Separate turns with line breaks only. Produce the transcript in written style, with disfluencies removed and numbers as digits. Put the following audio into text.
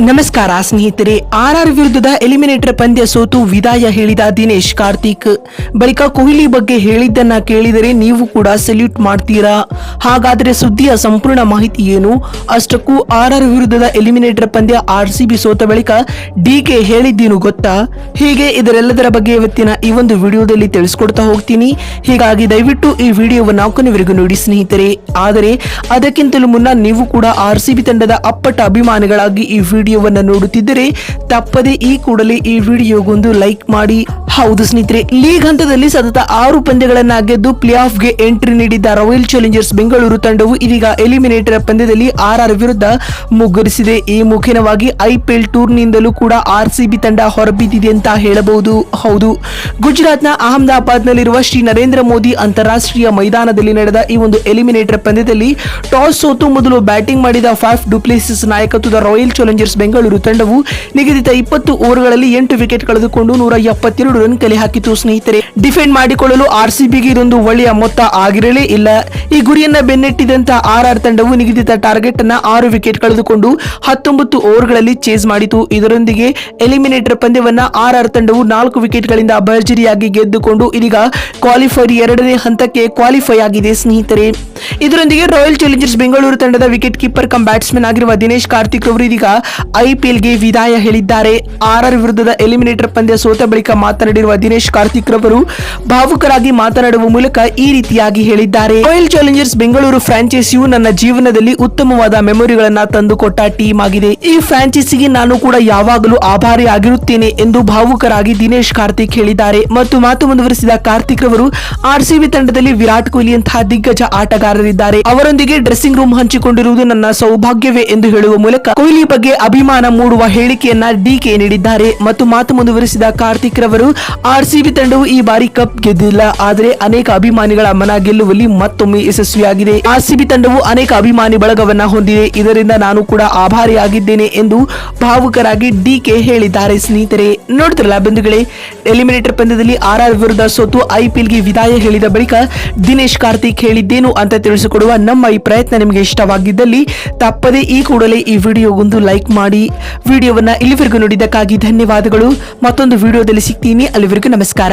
ನಮಸ್ಕಾರ ಸ್ನೇಹಿತರೆ. ಆರ್ಆರ್ ವಿರುದ್ಧದ ಎಲಿಮಿನೇಟರ್ ಪಂದ್ಯ ಸೋತು ವಿದಾಯ ಹೇಳಿದ ದಿನೇಶ್ ಕಾರ್ತಿಕ್ ಬಳಿಕ ಕೊಹ್ಲಿ ಬಗ್ಗೆ ಹೇಳಿದ್ದನ್ನ ಕೇಳಿದರೆ ನೀವು ಕೂಡ ಸೆಲ್ಯೂಟ್ ಮಾಡ್ತೀರಾ? ಹಾಗಾದ್ರೆ ಸುದ್ದಿಯ ಸಂಪೂರ್ಣ ಮಾಹಿತಿ ಏನು? ಅಷ್ಟಕ್ಕೂ ಆರ್ಆರ್ ವಿರುದ್ಧದ ಎಲಿಮಿನೇಟರ್ ಪಂದ್ಯ ಆರ್ಸಿಬಿ ಸೋತ ಬಳಿಕ ಡಿಕೆ ಹೇಳಿದ್ದೇನು ಗೊತ್ತಾ? ಹೀಗೆ ಇದರೆಲ್ಲದರ ಬಗ್ಗೆ ಇವತ್ತಿನ ಈ ಒಂದು ವಿಡಿಯೋದಲ್ಲಿ ತಿಳಿಸ್ಕೊಡ್ತಾ ಹೋಗ್ತೀನಿ. ಹೀಗಾಗಿ ದಯವಿಟ್ಟು ಈ ವಿಡಿಯೋವನ್ನು ಕೊನೆವರೆಗೂ ನೋಡಿ ಸ್ನೇಹಿತರೆ. ಆದರೆ ಅದಕ್ಕಿಂತಲೂ ಮುನ್ನ ನೀವು ಕೂಡ ಆರ್ಸಿಬಿ ತಂಡದ ಅಪ್ಪಟ ಅಭಿಮಾನಿಗಳಾಗಿ ಈ ವಿಡಿಯೋವನ್ನ ನೋಡುತ್ತಿದ್ದರೆ ತಪ್ಪದೆ ಈ ಕೂಡಲೇ ಈ ವಿಡಿಯೋಗೊಂದು ಲೈಕ್ ಮಾಡಿ. ಹೌದು ಸ್ನೇಹಿತರೆ, ಲೀಗ್ ಹಂತದಲ್ಲಿ ಸತತ 6 ಪಂದ್ಯಗಳನ್ನ ಗೆದ್ದು ಪ್ಲೇ ಆಫ್ ಗೆ ಎಂಟ್ರಿ ನೀಡಿದ್ದ ರಾಯಲ್ ಚಾಲೆಂಜರ್ಸ್ ಬೆಂಗಳೂರು ತಂಡವು ಇದೀಗ ಎಲಿಮಿನೇಟರ್ ಪಂದ್ಯದಲ್ಲಿ ಆರ್ಆರ್ ವಿರುದ್ಧ ಮುಗ್ಗರಿಸಿದೆ. ಈ ಮುಖೇನವಾಗಿ ಐಪಿಎಲ್ ಟೂರ್ನಿಯಿಂದಲೂ ಕೂಡ ಆರ್ಸಿಬಿ ತಂಡ ಹೊರಬಿದ್ದಿದೆ ಅಂತ ಹೇಳಬಹುದು. ಹೌದು, ಗುಜರಾತ್ನ ಅಹಮದಾಬಾದ್ ನಲ್ಲಿರುವ ಶ್ರೀ ನರೇಂದ್ರ ಮೋದಿ ಅಂತಾರಾಷ್ಟ್ರೀಯ ಮೈದಾನದಲ್ಲಿ ನಡೆದ ಈ ಒಂದು ಎಲಿಮಿನೇಟರ್ ಪಂದ್ಯದಲ್ಲಿ ಟಾಸ್ ಸೋತು ಮೊದಲು ಬ್ಯಾಟಿಂಗ್ ಮಾಡಿದ ಫಾಫ್ ಡು ಪ್ಲೆಸಿಸ್ ನಾಯಕತ್ವದ ರಾಯಲ್ ಚಾಲೆಂಜರ್ಸ್ ಬೆಂಗಳೂರು ತಂಡವು ನಿಗದಿತ 20 ಓವರ್ಗಳಲ್ಲಿ 8 ವಿಕೆಟ್ ಕಳೆದುಕೊಂಡು 172 ರನ್ ಕಲೆ ಹಾಕಿತು. ಸ್ನೇಹಿತರೆ, ಡಿಫೆಂಡ್ ಮಾಡಿಕೊಳ್ಳಲು ಆರ್ಸಿಬಿಗೆ ಇದೊಂದು ಒಳ್ಳೆಯ ಮೊತ್ತ ಆಗಿರಲೇ ಇಲ್ಲ. ಈ ಗುರಿಯನ್ನ ಬೆನ್ನಟ್ಟಿದಂತ ಆರ್ಆರ್ ತಂಡವು ನಿಗದಿತ ಟಾರ್ಗೆಟ್ ಅನ್ನ 6 ವಿಕೆಟ್ ಕಳೆದುಕೊಂಡು 19 ಓವರ್ಗಳಲ್ಲಿ ಚೇಸ್ ಮಾಡಿತು. ಇದರೊಂದಿಗೆ ಎಲಿಮಿನೇಟರ್ ಪಂದ್ಯವನ್ನ ಆರ್ಆರ್ ತಂಡವು 4 ವಿಕೆಟ್ಗಳಿಂದ ಭರ್ಜರಿಯಾಗಿ ಗೆದ್ದುಕೊಂಡು ಇದೀಗ ಕ್ವಾಲಿಫೈರ್ 2ನೇ ಹಂತಕ್ಕೆ ಕ್ವಾಲಿಫೈ ಆಗಿದೆ. ಸ್ನೇಹಿತರೆ, ಇದರೊಂದಿಗೆ ರಾಯಲ್ ಚಾಲೆಂಜರ್ಸ್ ಬೆಂಗಳೂರು ತಂಡದ ವಿಕೆಟ್ ಕೀಪರ್ ಕಮ್ ಬ್ಯಾಟ್ಸ್ಮನ್ ಆಗಿರುವ ದಿನೇಶ್ ಕಾರ್ತಿಕ್ ಅವರು ಇದೀಗ ಐಪಿಎಲ್ಗೆ ವಿದಾಯ ಹೇಳಿದ್ದಾರೆ. ಆರ್ಆರ್ ವಿರುದ್ಧದ ಎಲಿಮಿನೇಟರ್ ಪಂದ್ಯ ಸೋತ ಬಳಿಕ ಮಾತನಾಡಿರುವ ದಿನೇಶ್ ಕಾರ್ತಿಕ್ ರವರು ಭಾವುಕರಾಗಿ ಮಾತನಾಡುವ ಮೂಲಕ ಈ ರೀತಿಯಾಗಿ ಹೇಳಿದ್ದಾರೆ. ರಾಯಲ್ ಚಾಲೆಂಜರ್ಸ್ ಬೆಂಗಳೂರು ಫ್ರಾಂಚೈಸಿಯು ನನ್ನ ಜೀವನದಲ್ಲಿ ಉತ್ತಮವಾದ ಮೆಮೊರಿಗಳನ್ನ ತಂದುಕೊಟ್ಟ ಟೀಮ್ ಆಗಿದೆ. ಈ ಫ್ರಾಂಚೈಸಿಗೆ ನಾನು ಕೂಡ ಯಾವಾಗಲೂ ಆಭಾರಿ ಆಗಿರುತ್ತೇನೆ ಎಂದು ಭಾವುಕರಾಗಿ ದಿನೇಶ್ ಕಾರ್ತಿಕ್ ಹೇಳಿದ್ದಾರೆ. ಮತ್ತು ಮಾತು ಮುಂದುವರಿಸಿದ ಕಾರ್ತಿಕ್ ರವರು ಆರ್ಸಿಬಿ ತಂಡದಲ್ಲಿ ವಿರಾಟ್ ಕೊಹ್ಲಿ ಅಂತಹ ದಿಗ್ಗಜ ಆಟಗಾರರಿದ್ದಾರೆ. ಅವರೊಂದಿಗೆ ಡ್ರೆಸ್ಸಿಂಗ್ ರೂಮ್ ಹಂಚಿಕೊಂಡಿರುವುದು ನನ್ನ ಸೌಭಾಗ್ಯವೇ ಎಂದು ಹೇಳುವ ಮೂಲಕ ಕೊಹ್ಲಿ ಬಗ್ಗೆ ಅಭಿಮಾನ ಮೂಡುವ ಹೇಳಿಕೆಯನ್ನ ಡಿಕೆ ನೀಡಿದ್ದಾರೆ. ಮತ್ತು ಮಾತು ಮುಂದುವರಿಸಿದ ಕಾರ್ತಿಕ್ ರವರು ಆರ್ಸಿಬಿ ತಂಡವು ಈ ಬಾರಿ ಕಪ್ ಗೆದ್ದಿಲ್ಲ, ಆದರೆ ಅನೇಕ ಅಭಿಮಾನಿಗಳ ಮನ ಗೆಲ್ಲುವಲ್ಲಿ ಮತ್ತೊಮ್ಮೆ ಯಶಸ್ವಿಯಾಗಿದೆ. ಆರ್ಸಿಬಿ ತಂಡವು ಅನೇಕ ಅಭಿಮಾನಿ ಬಳಗವನ್ನ ಹೊಂದಿದೆ, ಇದರಿಂದ ನಾನು ಕೂಡ ಆಭಾರಿಯಾಗಿದ್ದೇನೆ ಎಂದು ಭಾವುಕರಾಗಿ ಡಿಕೆ ಹೇಳಿದ್ದಾರೆ. ಸ್ನೇಹಿತರೆ, ನೋಡ್ತಿರಲ್ಲ ಬಂಧುಗಳೇ, ಎಲಿಮಿನೇಟರ್ ಪಂದ್ಯದಲ್ಲಿ ಆರ್ಆರ್ ವಿರುದ್ಧ ಸೋತು ಐಪಿಎಲ್ಗೆ ವಿದಾಯ ಹೇಳಿದ ಬಳಿಕ ದಿನೇಶ್ ಕಾರ್ತಿಕ್ ಹೇಳಿದ್ದೇನು ಅಂತ ತಿಳಿಸಿಕೊಡುವ ನಮ್ಮ ಈ ಪ್ರಯತ್ನ ನಿಮಗೆ ಇಷ್ಟವಾಗಿದ್ದಲ್ಲಿ ತಪ್ಪದೆ ಈ ಕೂಡಲೇ ಈ ವಿಡಿಯೋಗೊಂದು ಲೈಕ್ ಮಾಡಿ. ವಿಡಿಯೋವನ್ನ ಇಲ್ಲಿವರೆಗೂ ನೋಡಿದ್ದಕ್ಕಾಗಿ ಧನ್ಯವಾದಗಳು. ಮತ್ತೊಂದು ವಿಡಿಯೋದಲ್ಲಿ ಸಿಗ್ತೀನಿ. ಅಲ್ಲಿವರೆಗೂ ನಮಸ್ಕಾರ.